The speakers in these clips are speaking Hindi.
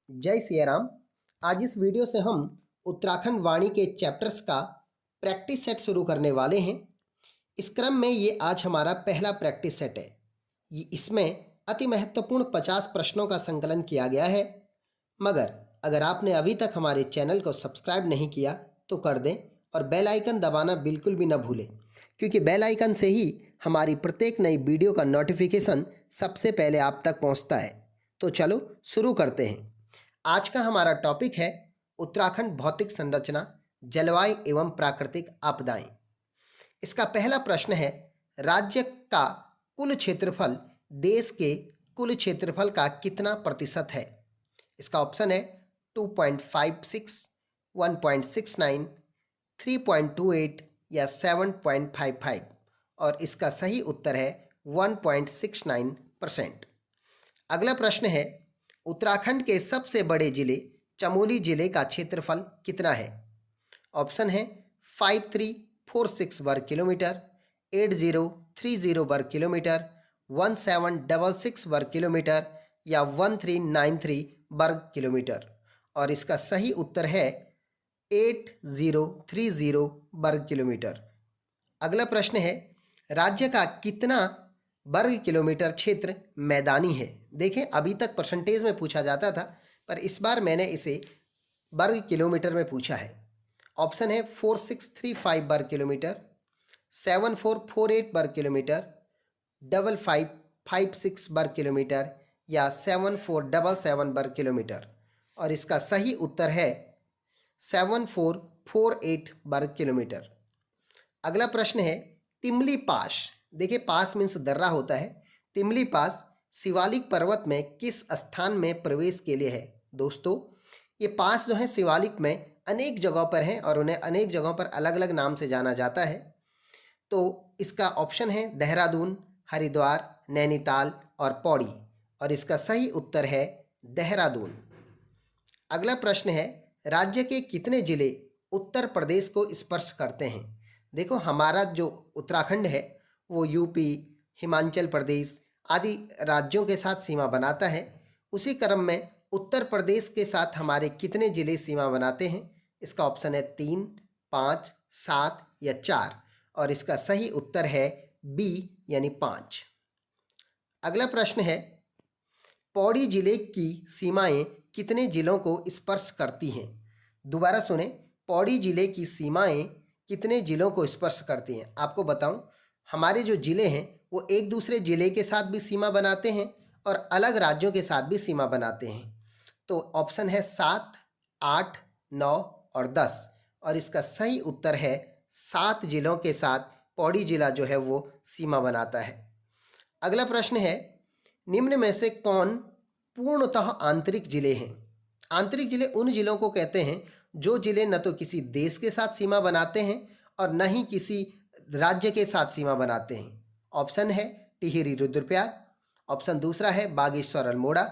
जय सिया राम। आज इस वीडियो से हम उत्तराखंड वाणी के चैप्टर्स का प्रैक्टिस सेट शुरू करने वाले हैं। इस क्रम में ये आज हमारा पहला प्रैक्टिस सेट है। इसमें अति महत्वपूर्ण 50 प्रश्नों का संकलन किया गया है। मगर अगर आपने अभी तक हमारे चैनल को सब्सक्राइब नहीं किया तो कर दें और बेल आइकन दबाना बिल्कुल भी ना भूलें, क्योंकि बेल आइकन से ही हमारी प्रत्येक नई वीडियो का नोटिफिकेशन सबसे पहले आप तक पहुंचता है। तो चलो शुरू करते हैं। आज का हमारा टॉपिक है उत्तराखंड भौतिक संरचना, जलवायु एवं प्राकृतिक आपदाएं। इसका पहला प्रश्न है, राज्य का कुल क्षेत्रफल देश के कुल क्षेत्रफल का कितना प्रतिशत है? इसका ऑप्शन है 2.56, 1.69, 3.28 या 7.55 और इसका सही उत्तर है 1.69%। अगला प्रश्न है, उत्तराखंड के सबसे बड़े जिले चमोली जिले का क्षेत्रफल कितना है? ऑप्शन है 5346 वर्ग किलोमीटर, 8030 वर्ग किलोमीटर, 1766 वर्ग किलोमीटर या 1393 वर्ग किलोमीटर और इसका सही उत्तर है 8030 वर्ग किलोमीटर। अगला प्रश्न है, राज्य का कितना वर्ग किलोमीटर क्षेत्र मैदानी है? देखें, अभी तक परसेंटेज में पूछा जाता था, पर इस बार मैंने इसे वर्ग किलोमीटर में पूछा है। ऑप्शन है 4635 वर्ग किलोमीटर, 7448 वर्ग किलोमीटर, 5556 वर्ग किलोमीटर या 7477 वर्ग किलोमीटर और इसका सही उत्तर है 7448 वर्ग किलोमीटर। अगला प्रश्न है, तिमली पास, देखिए पास मीन्स दर्रा होता है, तिमली पास शिवालिक पर्वत में किस स्थान में प्रवेश के लिए है? दोस्तों, ये पास जो है शिवालिक में अनेक जगहों पर हैं और उन्हें अनेक जगहों पर अलग अलग नाम से जाना जाता है। तो इसका ऑप्शन है देहरादून, हरिद्वार, नैनीताल और पौड़ी और इसका सही उत्तर है देहरादून। अगला प्रश्न है, राज्य के कितने जिले उत्तर प्रदेश को स्पर्श करते हैं? देखो, हमारा जो उत्तराखंड है वो यूपी, हिमाचल प्रदेश आदि राज्यों के साथ सीमा बनाता है। उसी क्रम में उत्तर प्रदेश के साथ हमारे कितने जिले सीमा बनाते हैं? इसका ऑप्शन है 3, 5, 7 या 4 और इसका सही उत्तर है बी यानी 5। अगला प्रश्न है, पौड़ी जिले की सीमाएं कितने जिलों को स्पर्श करती हैं? दोबारा सुने, पौड़ी जिले की सीमाएं कितने जिलों को स्पर्श करती हैं? आपको बताऊं, हमारे जो जिले हैं वो एक दूसरे जिले के साथ भी सीमा बनाते हैं और अलग राज्यों के साथ भी सीमा बनाते हैं। तो ऑप्शन है 7, 8, 9 और 10 और इसका सही उत्तर है 7 जिलों के साथ पौड़ी जिला जो है वो सीमा बनाता है। अगला प्रश्न है, निम्न में से कौन पूर्णतः आंतरिक जिले हैं? आंतरिक जिले उन जिलों को कहते हैं जो जिले न तो किसी देश के साथ सीमा बनाते हैं और न ही किसी राज्य के साथ सीमा बनाते हैं। ऑप्शन है टिहरी रुद्रप्रयाग, ऑप्शन दूसरा है बागेश्वर अल्मोड़ा,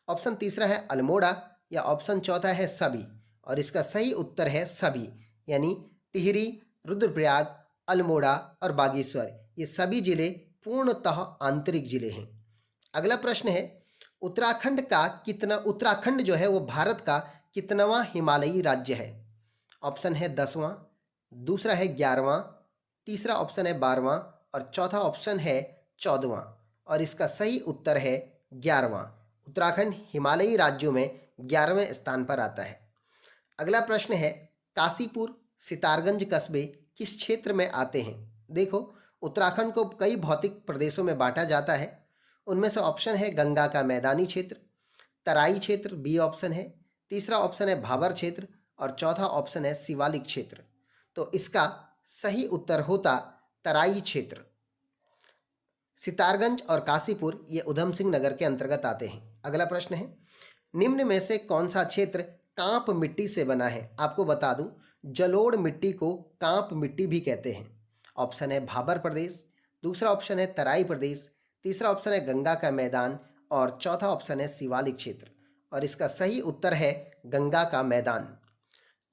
ऑप्शन तीसरा है अल्मोड़ा या ऑप्शन चौथा है सभी और इसका सही उत्तर है सभी, यानी टिहरी, रुद्रप्रयाग, अल्मोड़ा और बागेश्वर ये सभी जिले पूर्णतः आंतरिक जिले हैं। अगला प्रश्न है, उत्तराखंड जो है वो भारत का कितनावां हिमालयी राज्य है? ऑप्शन है 10वां, दूसरा है 11वां, तीसरा ऑप्शन है 12वां और चौथा ऑप्शन है 14वां और इसका सही उत्तर है 11वां। उत्तराखंड हिमालयी राज्यों में 11वें स्थान पर आता है। अगला प्रश्न है, काशीपुर, सितारगंज कस्बे किस क्षेत्र में आते हैं? देखो, उत्तराखंड को कई भौतिक प्रदेशों में बांटा जाता है। उनमें से ऑप्शन है गंगा का मैदानी क्षेत्र, तराई क्षेत्र बी ऑप्शन है, तीसरा ऑप्शन है भाबर क्षेत्र और चौथा ऑप्शन है शिवालिक क्षेत्र। तो इसका सही उत्तर होता तराई क्षेत्र। सितारगंज और काशीपुर ये उधम सिंह नगर के अंतर्गत आते हैं। अगला प्रश्न है, निम्न में से कौन सा क्षेत्र कांप मिट्टी से बना है? आपको बता दूं, जलोढ़ मिट्टी को कांप मिट्टी भी कहते हैं। ऑप्शन है भाबर प्रदेश, दूसरा ऑप्शन है तराई प्रदेश, तीसरा ऑप्शन है गंगा का मैदान और चौथा ऑप्शन है शिवालिक क्षेत्र और इसका सही उत्तर है गंगा का मैदान।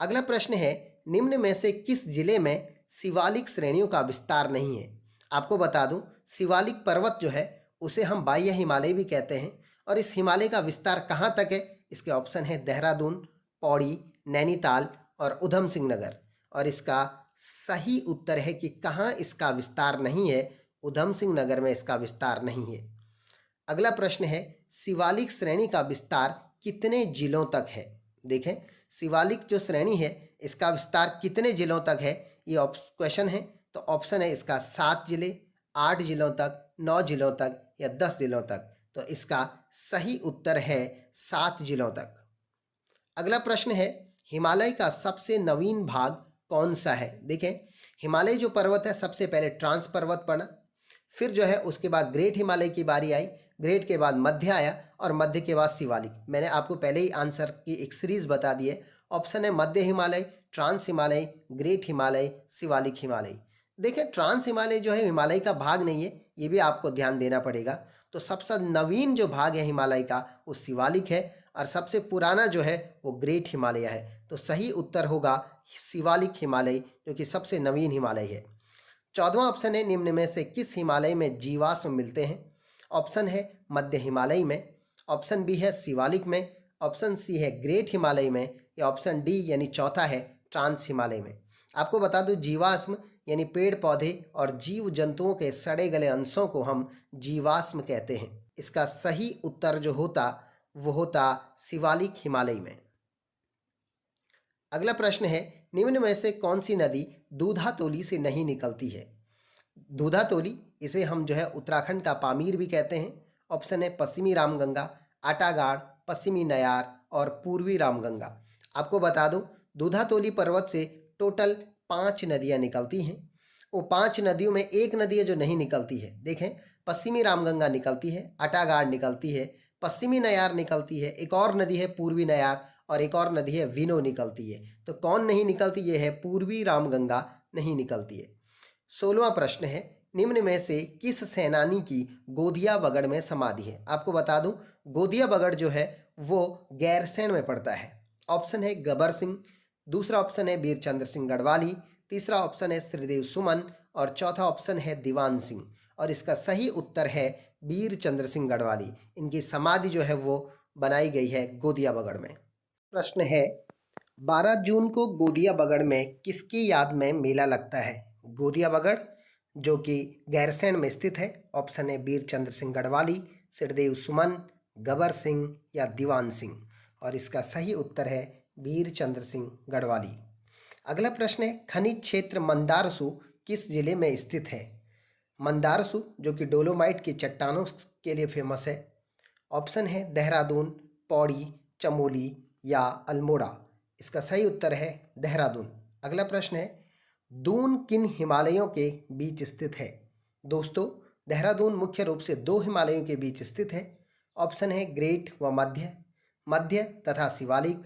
अगला प्रश्न है, निम्न में से किस जिले में शिवालिक श्रेणियों का विस्तार नहीं है? आपको बता दूं, शिवालिक पर्वत जो है उसे हम बाह्य हिमालय भी कहते हैं और इस हिमालय का विस्तार कहाँ तक है इसके ऑप्शन है देहरादून, पौड़ी, नैनीताल और उधम सिंह नगर। और इसका सही उत्तर है कि कहाँ इसका विस्तार नहीं है, उधम सिंह नगर में इसका विस्तार नहीं है। अगला प्रश्न है शिवालिक श्रेणी का विस्तार कितने जिलों तक है। देखें, शिवालिक जो श्रेणी है इसका विस्तार कितने जिलों तक है, ये क्वेश्चन है। तो ऑप्शन है इसका 7 जिले, 8 जिलों तक, 9 जिलों तक या 10 जिलों तक। तो इसका सही उत्तर है 7 जिलों तक। अगला प्रश्न है हिमालय का सबसे नवीन भाग कौन सा है। देखें, हिमालय जो पर्वत है सबसे पहले ट्रांस पर्वत पड़ा, फिर जो है उसके बाद ग्रेट हिमालय की बारी आई, ग्रेट के बाद मध्य आया और मध्य के बाद शिवालिक। मैंने आपको पहले ही आंसर की एक सीरीज बता दी है। ऑप्शन है मध्य हिमालय, ट्रांस हिमालय, ग्रेट हिमालय, शिवालिक हिमालय। देखें, ट्रांस हिमालय जो है हिमालय का भाग नहीं है, ये भी आपको ध्यान देना पड़ेगा। तो सबसे नवीन जो भाग है हिमालय का वो शिवालिक है और सबसे पुराना जो है वो ग्रेट हिमालय है। तो सही उत्तर होगा शिवालिक हिमालय, जो कि सबसे नवीन हिमालय है। 14वां ऑप्शन है निम्न में से किस हिमालय में जीवाश्म मिलते हैं। ऑप्शन है मध्य हिमालय में, ऑप्शन बी है शिवालिक में, ऑप्शन सी है ग्रेट हिमालय में या ऑप्शन डी यानी चौथा है ट्रांस हिमालय में। आपको बता दूं जीवाश्म यानी पेड़ पौधे और जीव जंतुओं के सड़े गले अंशों को हम जीवाश्म कहते हैं। इसका सही उत्तर जो होता वो होता शिवालिक हिमालय में। अगला प्रश्न है निम्न में से कौन सी नदी दूधातोली से नहीं निकलती है। दूधातोली, इसे हम जो है उत्तराखंड का पामीर भी कहते हैं। ऑप्शन है पश्चिमी रामगंगा, आटागाड़, पश्चिमी नयार और पूर्वी रामगंगा। आपको बता दूं दूधातोली पर्वत से टोटल 5 नदियां निकलती हैं। वो 5 नदियों में एक नदी है जो नहीं निकलती है। देखें, पश्चिमी रामगंगा निकलती है, आटागाड़ निकलती है, पश्चिमी नयार निकलती है, एक और नदी है पूर्वी नयार और एक और नदी है विनो निकलती है। तो कौन नहीं निकलती, ये है पूर्वी रामगंगा नहीं निकलती है। 16वां प्रश्न है निम्न में से किस सेनानी की गोदिया बगड़ में समाधि है। आपको बता दूं गोदिया बगड़ जो है वो गैरसैंण में पड़ता है। ऑप्शन है गबर सिंह, दूसरा ऑप्शन है वीर चंद्र सिंह गढ़वाली, तीसरा ऑप्शन है श्रीदेव सुमन और चौथा ऑप्शन है दीवान सिंह। और इसका सही उत्तर है वीर चंद्र सिंह गढ़वाली। इनकी समाधि जो है वो बनाई गई है गोदिया बगड़ में। प्रश्न है 12 जून को गोदिया बगड़ में किसकी याद में मेला लगता है। गोदिया बगड़ जो कि गैरसैंण में स्थित है। ऑप्शन है वीर चंद्र सिंह गढ़वाली, श्रीदेव सुमन, गबर सिंह या दीवान सिंह। और इसका सही उत्तर है वीर चंद्र सिंह गढ़वाली। अगला प्रश्न है खनिज क्षेत्र मंदारसू किस जिले में स्थित है। मंदारसू जो कि डोलोमाइट की चट्टानों के लिए फेमस है। ऑप्शन है देहरादून, पौड़ी, चमोली या अल्मोड़ा। इसका सही उत्तर है देहरादून। अगला प्रश्न है दून किन हिमालयों के बीच स्थित है। दोस्तों, देहरादून मुख्य रूप से 2 हिमालयों के बीच स्थित है। ऑप्शन है ग्रेट व मध्य, मध्य तथा शिवालिक,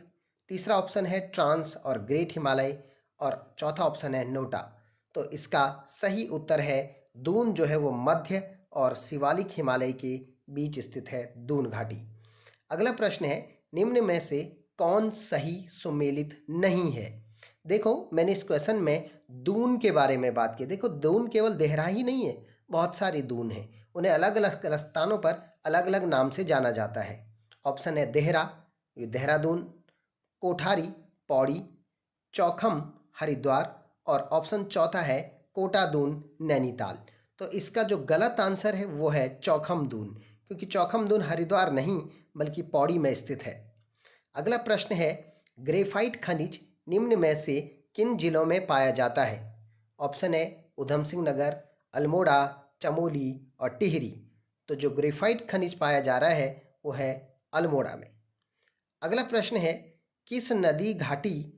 तीसरा ऑप्शन है ट्रांस और ग्रेट हिमालय और चौथा ऑप्शन है नोटा। तो इसका सही उत्तर है दून जो है वो मध्य और शिवालिक हिमालय के बीच स्थित है, दून घाटी। अगला प्रश्न है निम्न में से कौन सही सुमेलित नहीं है। देखो, मैंने इस क्वेश्चन में दून के बारे में बात की। देखो, दून केवल देहरा ही नहीं है, बहुत सारी दून है, उन्हें अलग अलग स्थानों पर अलग अलग नाम से जाना जाता है। ऑप्शन है देहरा, ये देहरादून, कोठारी, पौड़ी, चौखम, हरिद्वार और ऑप्शन चौथा है कोटा दून, नैनीताल। तो इसका जो गलत आंसर है वो है चौखम दून, क्योंकि चौखम दून हरिद्वार नहीं बल्कि पौड़ी में स्थित है। अगला प्रश्न है ग्रेफाइट खनिज निम्न में से किन जिलों में पाया जाता है। ऑप्शन है उधम सिंह नगर, अल्मोड़ा, चमोली और टिहरी। तो जो ग्रेफाइट खनिज पाया जा रहा है वो है अल्मोड़ा में। अगला प्रश्न है किस नदी घाटी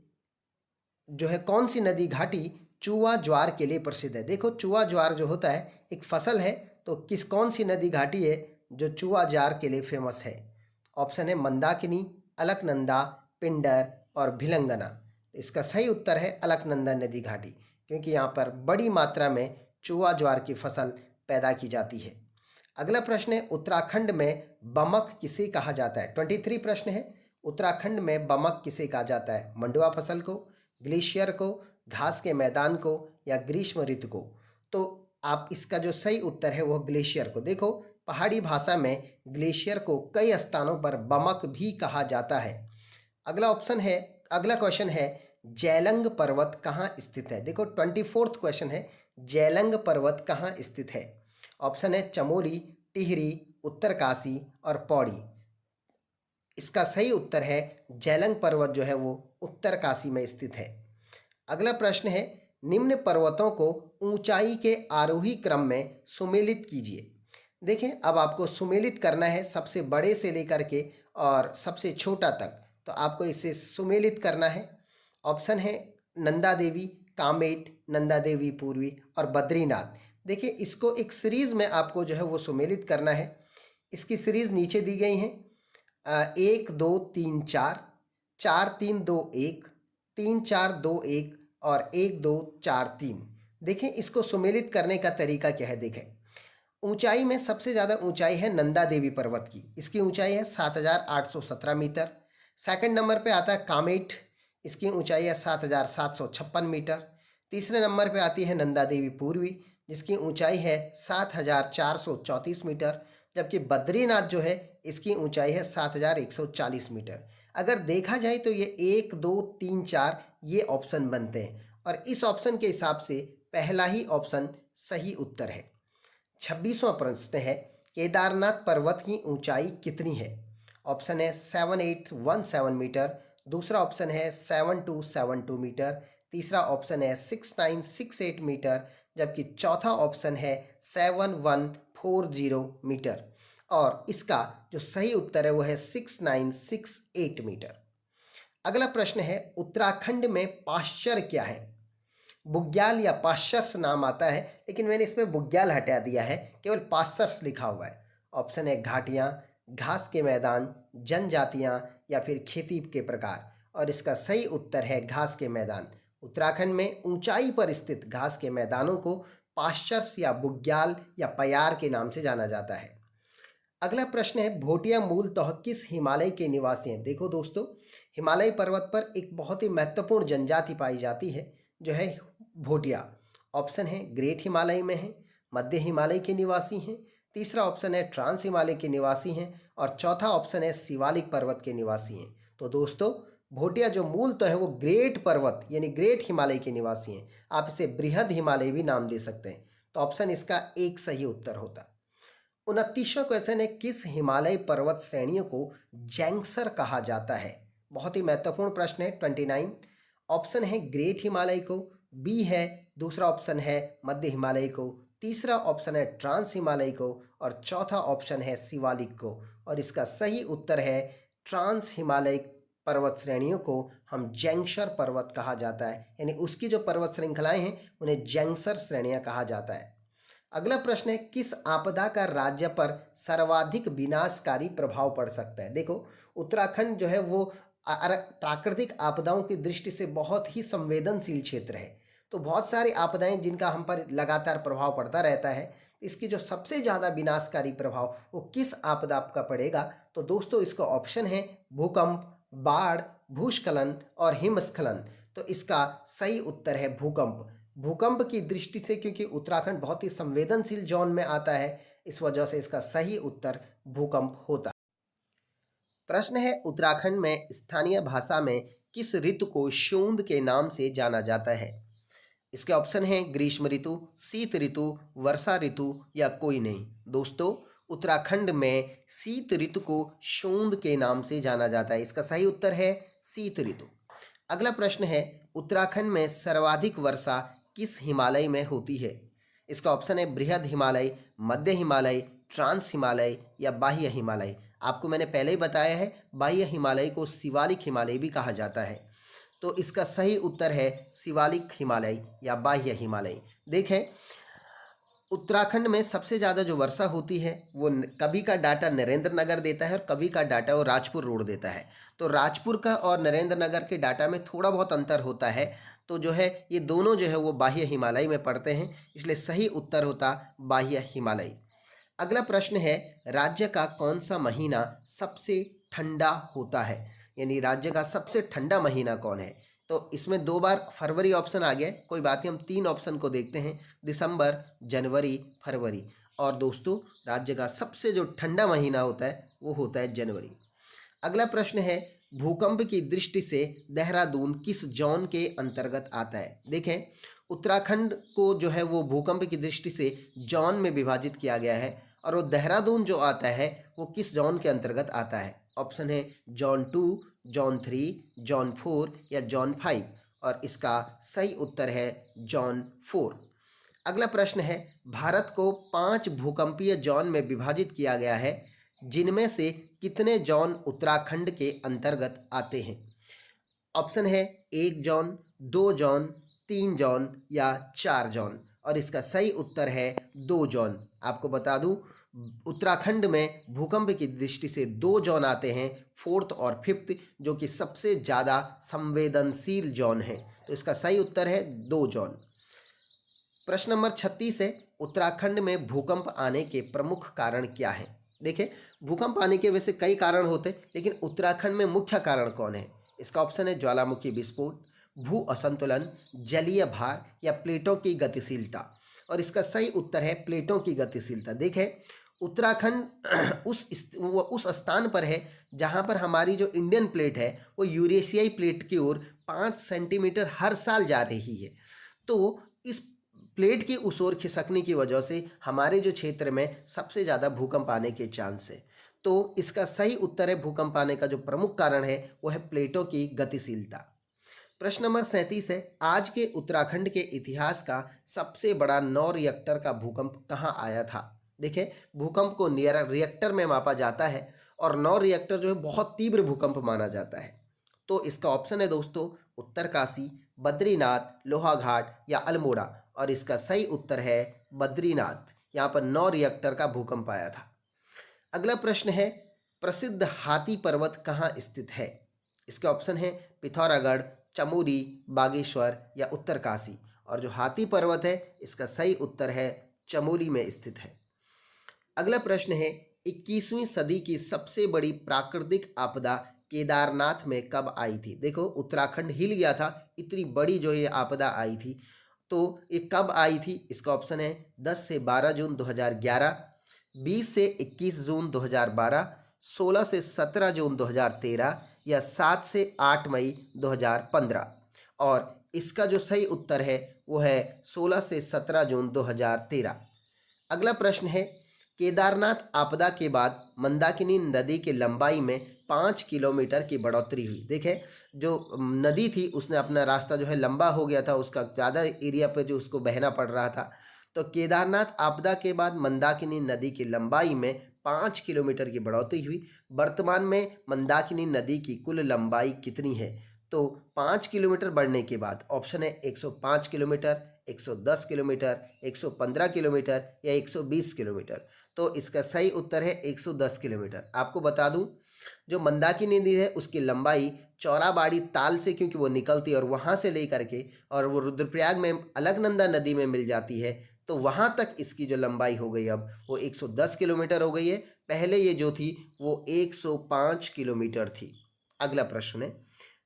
जो है, कौन सी नदी घाटी चूआ ज्वार के लिए प्रसिद्ध है। देखो, चूआ ज्वार जो होता है एक फसल है, तो कौन सी नदी घाटी है जो चूआ ज्वार के लिए फेमस है। ऑप्शन है मंदाकिनी, अलकनंदा, पिंडर और भिलंगना। इसका सही उत्तर है अलकनंदा नदी घाटी, क्योंकि यहाँ पर बड़ी मात्रा में चूआ ज्वार की फसल पैदा की जाती है। अगला प्रश्न है उत्तराखंड में बमक किसे कहा जाता है। 23 प्रश्न है उत्तराखंड में बमक किसे कहा जाता है। मंडुआ फसल को, ग्लेशियर को, घास के मैदान को या ग्रीष्म ऋतु को। तो आप इसका जो सही उत्तर है वो ग्लेशियर को। देखो, पहाड़ी भाषा में ग्लेशियर को कई स्थानों पर बमक भी कहा जाता है। अगला क्वेश्चन है जेलंग पर्वत कहाँ स्थित है। देखो 24वां क्वेश्चन है, जेलंग पर्वत कहाँ स्थित है। ऑप्शन है चमोली, टिहरी, उत्तरकाशी और पौड़ी। इसका सही उत्तर है जेलंग पर्वत जो है वो उत्तरकाशी में स्थित है। अगला प्रश्न है निम्न पर्वतों को ऊंचाई के आरोही क्रम में सुमेलित कीजिए। देखें, अब आपको सुमेलित करना है सबसे बड़े से लेकर के और सबसे छोटा तक, तो आपको इसे सुमेलित करना है। ऑप्शन है नंदा देवी, कामेट, नंदा देवी पूर्वी और बद्रीनाथ। देखिए, इसको एक सीरीज में आपको जो है वो सुमेलित करना है। इसकी सीरीज नीचे दी गई हैं, 1 2 3 4, 4 3 2 1, 3 4 2 1 और 1 2 4 3। देखें, इसको सुमेलित करने का तरीका क्या है। देखें, ऊंचाई में सबसे ज़्यादा ऊंचाई है नंदा देवी पर्वत की, इसकी ऊंचाई है 7,817 मीटर। सेकंड नंबर पे आता है कामेट, इसकी ऊंचाई है 7,756 मीटर। तीसरे नंबर पे आती है नंदा देवी पूर्वी, जिसकी ऊंचाई है 7,434 मीटर। जबकि बद्रीनाथ जो है इसकी ऊंचाई है 7,140 मीटर। अगर देखा जाए तो ये 1 2 3 4 ये ऑप्शन बनते हैं और इस ऑप्शन के हिसाब से पहला ही ऑप्शन सही उत्तर है। 26वां प्रश्न है केदारनाथ पर्वत की ऊंचाई कितनी है। ऑप्शन है 7817 मीटर, दूसरा ऑप्शन है 7272 मीटर, तीसरा ऑप्शन है 6968 मीटर, जबकि चौथा ऑप्शन है 7140 मीटर और इसका जो सही उत्तर है वो है 6968 मीटर। अगला प्रश्न है उत्तराखंड में पाश्चर क्या है। बुग्याल या पाश्चर्स नाम आता है, लेकिन मैंने इसमें बुग्याल हटा दिया है, केवल पाश्चर्स लिखा हुआ है। ऑप्शन है घाटियाँ, घास के मैदान, जनजातियाँ या फिर खेती के प्रकार और इसका सही उत्तर है घास के मैदान। उत्तराखंड में ऊंचाई पर स्थित घास के मैदानों को पाश्चर्स या बुग्याल या पयार के नाम से जाना जाता है। अगला प्रश्न है भोटिया मूलतः किस हिमालय के निवासी हैं। देखो दोस्तों, हिमालय पर्वत पर एक बहुत ही महत्वपूर्ण जनजाति पाई जाती है जो है भोटिया। ऑप्शन है ग्रेट हिमालय में है, मध्य हिमालय के निवासी हैं, तीसरा ऑप्शन है ट्रांस हिमालय के निवासी हैं और चौथा ऑप्शन है शिवालिक पर्वत के निवासी हैं। तो दोस्तों, भोटिया जो मूल तो है वो ग्रेट पर्वत यानी ग्रेट हिमालय के निवासी हैं। आप इसे बृहद हिमालय भी नाम दे सकते हैं। तो ऑप्शन इसका एक सही उत्तर होता। 29वां क्वेश्चन है किस हिमालय पर्वत श्रेणियों को जैंक्सर कहा जाता है। बहुत ही महत्वपूर्ण प्रश्न है। 29 ऑप्शन है ग्रेट हिमालय को, बी है, दूसरा ऑप्शन है मध्य हिमालय को, तीसरा ऑप्शन है ट्रांस हिमालय को और चौथा ऑप्शन है शिवालिक को और इसका सही उत्तर है ट्रांस हिमालय पर्वत श्रेणियों को हम जैंक्सर पर्वत कहा जाता है, यानी उसकी जो पर्वत श्रृंखलाएं हैं उन्हें जैंक्सर श्रेणियां कहा जाता है। अगला प्रश्न है किस आपदा का राज्य पर सर्वाधिक विनाशकारी प्रभाव पड़ सकता है। देखो, उत्तराखंड जो है वो प्राकृतिक आपदाओं की दृष्टि से बहुत ही संवेदनशील क्षेत्र है, तो बहुत सारी आपदाएं जिनका हम पर लगातार प्रभाव पड़ता रहता है। इसकी जो सबसे ज़्यादा विनाशकारी प्रभाव वो किस आपदा का पड़ेगा, तो दोस्तों इसका ऑप्शन है भूकंप, बाढ़, भूस्खलन और हिमस्खलन। तो इसका सही उत्तर है भूकंप। भूकंप की दृष्टि से क्योंकि उत्तराखंड बहुत ही संवेदनशील जोन में आता है, इस वजह से इसका सही उत्तर भूकंप होता है। प्रश्न है उत्तराखंड में स्थानीय भाषा में किस ऋतु को शूंद के नाम से जाना जाता है। इसके ऑप्शन हैं ग्रीष्म ऋतु, शीत ऋतु, वर्षा ऋतु या कोई नहीं। दोस्तों, उत्तराखंड में शीत ऋतु को शूंद के नाम से जाना जाता है। इसका सही उत्तर है शीत ऋतु। अगला प्रश्न है उत्तराखंड में सर्वाधिक वर्षा किस हिमालय में होती है। इसका ऑप्शन है बृहद हिमालय, मध्य हिमालय, ट्रांस हिमालय या बाह्य हिमालय। आपको मैंने पहले ही बताया है बाह्य हिमालय को शिवालिक हिमालय भी कहा जाता है। तो इसका सही उत्तर है शिवालिक हिमालय या बाह्य हिमालय। देखें, उत्तराखंड में सबसे ज़्यादा जो वर्षा होती है वो कभी का डाटा नरेंद्र नगर देता है और कभी का डाटा वो राजपुर रोड देता है। तो राजपुर का और नरेंद्र नगर के डाटा में थोड़ा बहुत अंतर होता है, तो जो है ये दोनों जो है वो बाह्य हिमालय में पड़ते हैं, इसलिए सही उत्तर होता बाह्य हिमालय। अगला प्रश्न है राज्य का कौन सा महीना सबसे ठंडा होता है, यानी राज्य का सबसे ठंडा महीना कौन है। तो इसमें 2 बार फरवरी ऑप्शन आ गया, कोई बात नहीं, हम 3 ऑप्शन को देखते हैं, दिसंबर, जनवरी, फरवरी। और दोस्तों राज्य का सबसे जो ठंडा महीना होता है वो होता है जनवरी। अगला प्रश्न है, भूकंप की दृष्टि से देहरादून किस जोन के अंतर्गत आता है? देखें, उत्तराखंड को जो है वो भूकंप की दृष्टि से जोन में विभाजित किया गया है और वो देहरादून जो आता है वो किस जोन के अंतर्गत आता है? ऑप्शन है जोन 2, जोन 3, जोन 4 या जोन 5 और इसका सही उत्तर है जोन 4। अगला प्रश्न है, भारत को 5 भूकंपीय जोन में विभाजित किया गया है, जिनमें से कितने जोन उत्तराखंड के अंतर्गत आते हैं? ऑप्शन है 1 जोन, 2 जोन, 3 जोन या 4 जोन और इसका सही उत्तर है 2 जोन। आपको बता दूं, उत्तराखंड में भूकंप की दृष्टि से 2 जोन आते हैं, 4th और 5th, जो कि सबसे ज़्यादा संवेदनशील जोन है। तो इसका सही उत्तर है 2 जोन। प्रश्न नंबर 36 है, उत्तराखंड में भूकंप आने के प्रमुख कारण क्या है? देखिए, भूकंप आने के वैसे कई कारण होते हैं, लेकिन उत्तराखंड में मुख्य कारण कौन है? इसका ऑप्शन है ज्वालामुखी विस्फोट, भू असंतुलन, जलीय भार या प्लेटों की गतिशीलता और इसका सही उत्तर है प्लेटों की गतिशीलता। देखें, उत्तराखंड उस स्थान पर है जहां पर हमारी जो इंडियन प्लेट है वो यूरेशियाई प्लेट की ओर 5 सेंटीमीटर हर साल जा रही है। तो इस प्लेट की उस ओर खिसकने की वजह से हमारे जो क्षेत्र में सबसे ज़्यादा भूकंप आने के चांस है। तो इसका सही उत्तर है, भूकंप आने का जो प्रमुख कारण है वो है प्लेटों की गतिशीलता। प्रश्न नंबर 37 है, आज के उत्तराखंड के इतिहास का सबसे बड़ा 9 रिएक्टर का भूकंप कहाँ आया था? देखें, भूकंप को रिएक्टर में मापा जाता है और 9 रिएक्टर जो है बहुत तीव्र भूकंप माना जाता है। तो इसका ऑप्शन है दोस्तों उत्तरकाशी, बद्रीनाथ, लोहाघाट या अल्मोड़ा और इसका सही उत्तर है बद्रीनाथ। यहाँ पर 9 रिएक्टर का भूकंप आया था। अगला प्रश्न है, प्रसिद्ध हाथी पर्वत कहाँ स्थित है? इसके ऑप्शन है पिथौरागढ़, चमोली, बागेश्वर या उत्तरकाशी और जो हाथी पर्वत है इसका सही उत्तर है चमोली में स्थित है। अगला प्रश्न है, 21वीं सदी की सबसे बड़ी प्राकृतिक आपदा केदारनाथ में कब आई थी? देखो, उत्तराखंड हिल गया था, इतनी बड़ी जो ये आपदा आई थी। तो ये कब आई थी? इसका ऑप्शन है 10 से 12 जून 2011, 20 से 21 जून 2012, 16 से 17 जून 2013 या 7 से 8 मई 2015 और इसका जो सही उत्तर है वो है 16 से 17 जून 2013। अगला प्रश्न है, केदारनाथ आपदा के बाद मंदाकिनी नदी की लंबाई में 5 किलोमीटर की बढ़ोतरी हुई। देखें, जो नदी थी उसने अपना रास्ता जो है लंबा हो गया था, उसका ज़्यादा एरिया पे जो उसको बहना पड़ रहा था। तो केदारनाथ आपदा के बाद मंदाकिनी नदी की लंबाई में 5 किलोमीटर की बढ़ोतरी हुई। वर्तमान में मंदाकिनी नदी की कुल लंबाई कितनी है? तो 5 किलोमीटर बढ़ने के बाद ऑप्शन है 105 किलोमीटर, 110 किलोमीटर, 115 किलोमीटर या 120 किलोमीटर। तो इसका सही उत्तर है 110 किलोमीटर। आपको बता दूं, जो मंदाकिनी नदी है उसकी लंबाई चौराबाड़ी ताल से, क्योंकि वो निकलती है और वहाँ से लेकर के और वो रुद्रप्रयाग में अलकनंदा नदी में मिल जाती है, तो वहाँ तक इसकी जो लंबाई हो गई अब वो 110 किलोमीटर हो गई है। पहले ये जो थी वो 105 किलोमीटर थी। अगला प्रश्न है,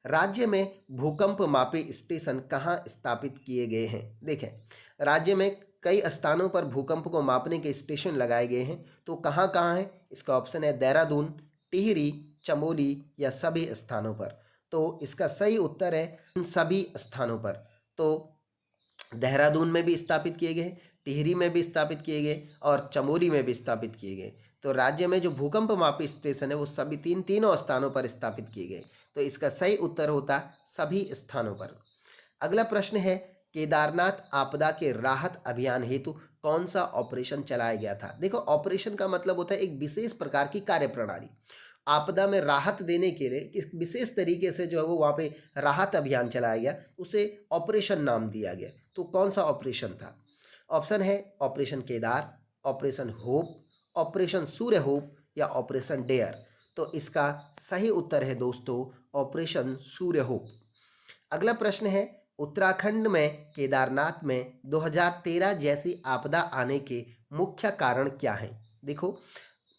राज्य में भूकंप मापी स्टेशन कहाँ स्थापित किए गए हैं? देखें, राज्य में कई स्थानों पर भूकंप को मापने के स्टेशन लगाए गए हैं। तो कहाँ कहाँ है? इसका ऑप्शन है देहरादून, टिहरी, चमोली या सभी स्थानों पर। तो इसका सही उत्तर है इन सभी स्थानों पर। तो देहरादून में भी स्थापित किए गए, टिहरी में भी स्थापित किए गए और चमोली में भी स्थापित किए गए। तो राज्य में जो भूकंप मापी स्टेशन है वो सभी तीनों स्थानों पर स्थापित किए गए। तो इसका सही उत्तर होता सभी स्थानों पर। अगला प्रश्न है, केदारनाथ आपदा के राहत अभियान हेतु कौन सा ऑपरेशन चलाया गया था? देखो, ऑपरेशन का मतलब होता है एक विशेष प्रकार की कार्यप्रणाली। आपदा में राहत देने के लिए किस विशेष तरीके से जो है वो वहाँ पे राहत अभियान चलाया गया, उसे ऑपरेशन नाम दिया गया। तो कौन सा ऑपरेशन था? ऑप्शन है Operation Kedar, Operation Hope, Operation Surya Hope या ऑपरेशन डेयर। तो इसका सही उत्तर है दोस्तों ऑपरेशन सूर्य होप। अगला प्रश्न है, उत्तराखंड में केदारनाथ में 2013 जैसी आपदा आने के मुख्य कारण क्या हैं? देखो,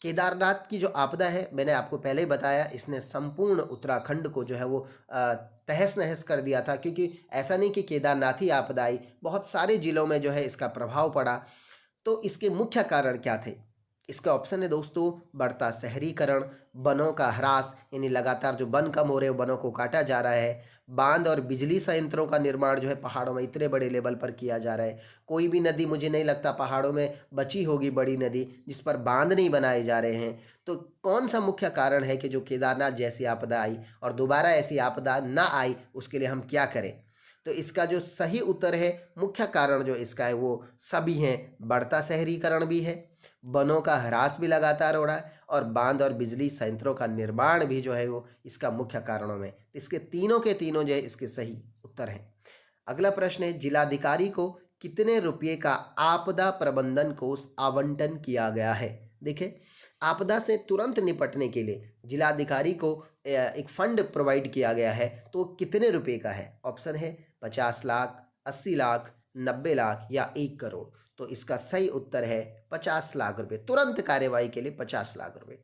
केदारनाथ की जो आपदा है, मैंने आपको पहले ही बताया, इसने संपूर्ण उत्तराखंड को जो है वो तहस नहस कर दिया था। क्योंकि ऐसा नहीं कि केदारनाथ ही आपदा आई, बहुत सारे जिलों में जो है इसका प्रभाव पड़ा। तो इसके मुख्य कारण क्या थे? इसका ऑप्शन है दोस्तों, बढ़ता शहरीकरण, वनों का ह्रास यानी लगातार जो वन कम हो रहे हैं, वनों को काटा जा रहा है, बांध और बिजली संयंत्रों का निर्माण जो है पहाड़ों में इतने बड़े लेवल पर किया जा रहा है। कोई भी नदी मुझे नहीं लगता पहाड़ों में बची होगी बड़ी नदी जिस पर बांध नहीं बनाए जा रहे हैं। तो कौन सा मुख्य कारण है कि जो केदारनाथ जैसी आपदा आई और दोबारा ऐसी आपदा ना आई, उसके लिए हम क्या करें? तो इसका जो सही उत्तर है, मुख्य कारण जो इसका है वो सभी हैं। बढ़ता शहरीकरण भी है, वनों का ह्रास भी लगातार हो रहा है, और बांध और बिजली संयंत्रों का निर्माण भी जो है वो इसका मुख्य कारणों में। इसके तीनों के तीनों जो है इसके सही उत्तर हैं। अगला प्रश्न है, जिलाधिकारी को कितने रुपये का आपदा प्रबंधन कोष आवंटन किया गया है? देखिए, आपदा से तुरंत निपटने के लिए जिलाधिकारी को एक फंड प्रोवाइड किया गया है, तो कितने रुपए का है? ऑप्शन है 50 लाख, 80 लाख, 90 लाख या 1 करोड़। तो इसका सही उत्तर है 50 लाख रुपए, तुरंत कार्यवाही के लिए 50 लाख रुपए।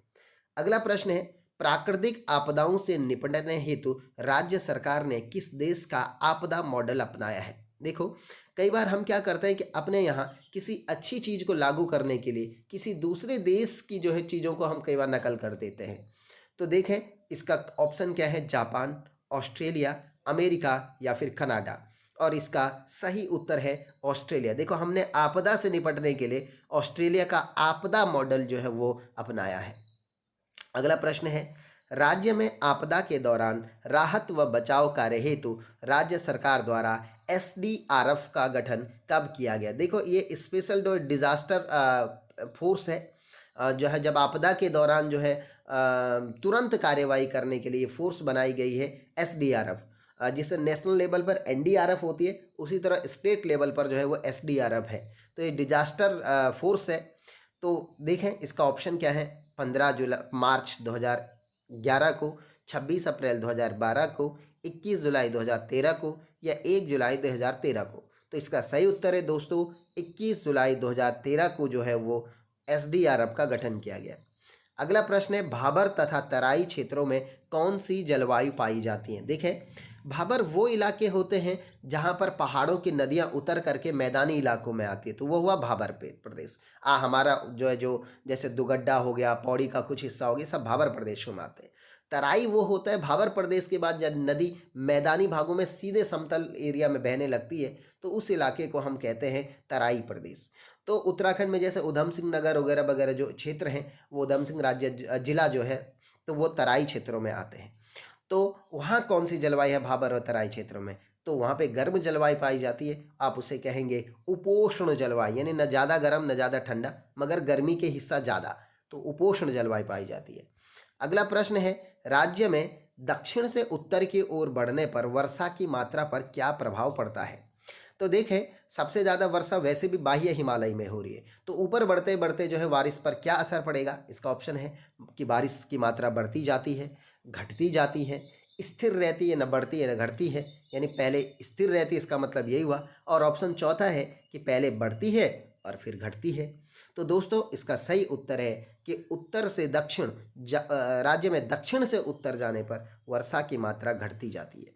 अगला प्रश्न है, प्राकृतिक आपदाओं से निपटने हेतु राज्य सरकार ने किस देश का आपदा मॉडल अपनाया है? देखो, कई बार हम क्या करते हैं कि अपने यहाँ किसी अच्छी चीज़ को लागू करने के लिए किसी दूसरे देश की जो है चीज़ों को हम कई बार नकल कर देते हैं। तो देखें, इसका ऑप्शन क्या है, जापान, ऑस्ट्रेलिया, अमेरिका या फिर कनाडा। और इसका सही उत्तर है ऑस्ट्रेलिया। देखो, हमने आपदा से निपटने के लिए ऑस्ट्रेलिया का आपदा मॉडल जो है वो अपनाया है। अगला प्रश्न है, राज्य में आपदा के दौरान राहत व बचाव कार्य हेतु राज्य सरकार द्वारा एसडीआरएफ का गठन कब किया गया? देखो, ये स्पेशल जो डिजास्टर फोर्स है, जो है जब आपदा के दौरान जो है तुरंत कार्यवाही करने के लिए फोर्स बनाई गई है एसडीआरएफ। जिसे नेशनल लेवल पर एनडीआरएफ होती है, उसी तरह स्टेट लेवल पर जो है वो एसडीआरएफ है। तो ये डिजास्टर फोर्स है। तो देखें, इसका ऑप्शन क्या है, 15 मार्च 2011 को, 26 अप्रैल 2012 को, 21 जुलाई 2013 को या 1 जुलाई 2013 को। तो इसका सही उत्तर है दोस्तों 21 जुलाई 2013 को जो है वो एसडीआरएफ का गठन किया गया। अगला प्रश्न है, भाबर तथा तराई क्षेत्रों में कौन सी जलवायु पाई जाती है? देखें, भाबर वो इलाके होते हैं जहां पर पहाड़ों की नदियां उतर करके मैदानी इलाकों में आती है, तो वो हुआ भाबर प्रदेश। हमारा जो है जो जैसे दुगड्डा हो गया, पौड़ी का कुछ हिस्सा हो गया, सब भाबर प्रदेशों में आते हैं। तराई वो होता है भाबर प्रदेश के बाद जब नदी मैदानी भागों में सीधे समतल एरिया में बहने लगती है, तो उस इलाके को हम कहते हैं तराई प्रदेश। तो उत्तराखंड में जैसे उधम सिंह नगर वगैरह वगैरह जो क्षेत्र हैं, वो उधम सिंह राज्य जिला जो है, तो वो तराई क्षेत्रों में आते हैं। तो वहाँ कौन सी जलवायु है भाबर और तराई क्षेत्रों में? तो वहाँ पे गर्म जलवायु पाई जाती है। आप उसे कहेंगे उपोष्ण जलवायु, यानी न ज़्यादा गर्म न ज़्यादा ठंडा, मगर गर्मी के हिस्सा ज़्यादा, तो उपोष्ण जलवायु पाई जाती है। अगला प्रश्न है, राज्य में दक्षिण से उत्तर की ओर बढ़ने पर वर्षा की मात्रा पर क्या प्रभाव पड़ता है? तो देखें, सबसे ज़्यादा वर्षा वैसे भी बाह्य हिमालय में हो रही है, तो ऊपर बढ़ते बढ़ते जो है बारिश पर क्या असर पड़ेगा? इसका ऑप्शन है कि बारिश की मात्रा बढ़ती जाती है, घटती जाती है, स्थिर रहती है, न बढ़ती है न घटती है, यानी पहले स्थिर रहती है, इसका मतलब यही हुआ। और ऑप्शन चौथा है कि पहले बढ़ती है और फिर घटती है। तो दोस्तों, इसका सही उत्तर है कि उत्तर से दक्षिण, राज्य में दक्षिण से उत्तर जाने पर वर्षा की मात्रा घटती जाती है।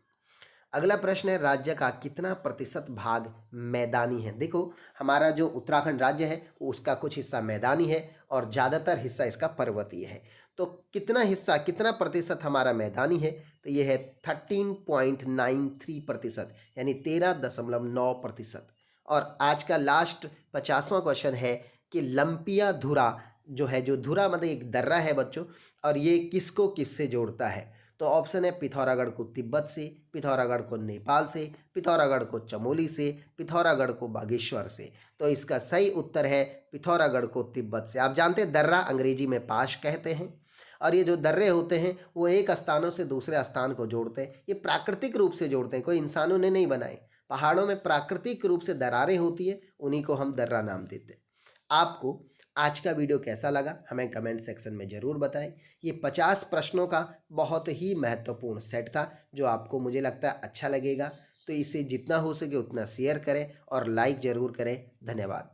अगला प्रश्न है, राज्य का कितना प्रतिशत भाग मैदानी है? देखो, हमारा जो उत्तराखंड राज्य है उसका कुछ हिस्सा मैदानी है और ज़्यादातर हिस्सा इसका पर्वतीय है। तो कितना हिस्सा, कितना प्रतिशत हमारा मैदानी है? तो ये है 13.93%, यानी 13.9%। और आज का लास्ट 50वां क्वेश्चन है कि लंपिया धुरा जो है, जो धुरा मतलब एक दर्रा है बच्चों, और ये किसको किससे जोड़ता है? तो ऑप्शन है पिथौरागढ़ को तिब्बत से, पिथौरागढ़ को नेपाल से, पिथौरागढ़ को चमोली से, पिथौरागढ़ को बागेश्वर से। तो इसका सही उत्तर है पिथौरागढ़ को तिब्बत से। आप जानते हैं दर्रा अंग्रेजी में पाश कहते हैं, और ये जो दर्रे होते हैं वो एक स्थानों से दूसरे स्थान को जोड़ते हैं। ये प्राकृतिक रूप से जोड़ते हैं, कोई इंसानों ने नहीं बनाए। पहाड़ों में प्राकृतिक रूप से दरारें होती है, उन्हीं को हम दर्रा नाम देते हैं। आपको आज का वीडियो कैसा लगा हमें कमेंट सेक्शन में ज़रूर बताएं। ये 50 प्रश्नों का बहुत ही महत्वपूर्ण सेट था, जो आपको मुझे लगता है अच्छा लगेगा। तो इसे जितना हो सके उतना शेयर करें और लाइक ज़रूर करें। धन्यवाद।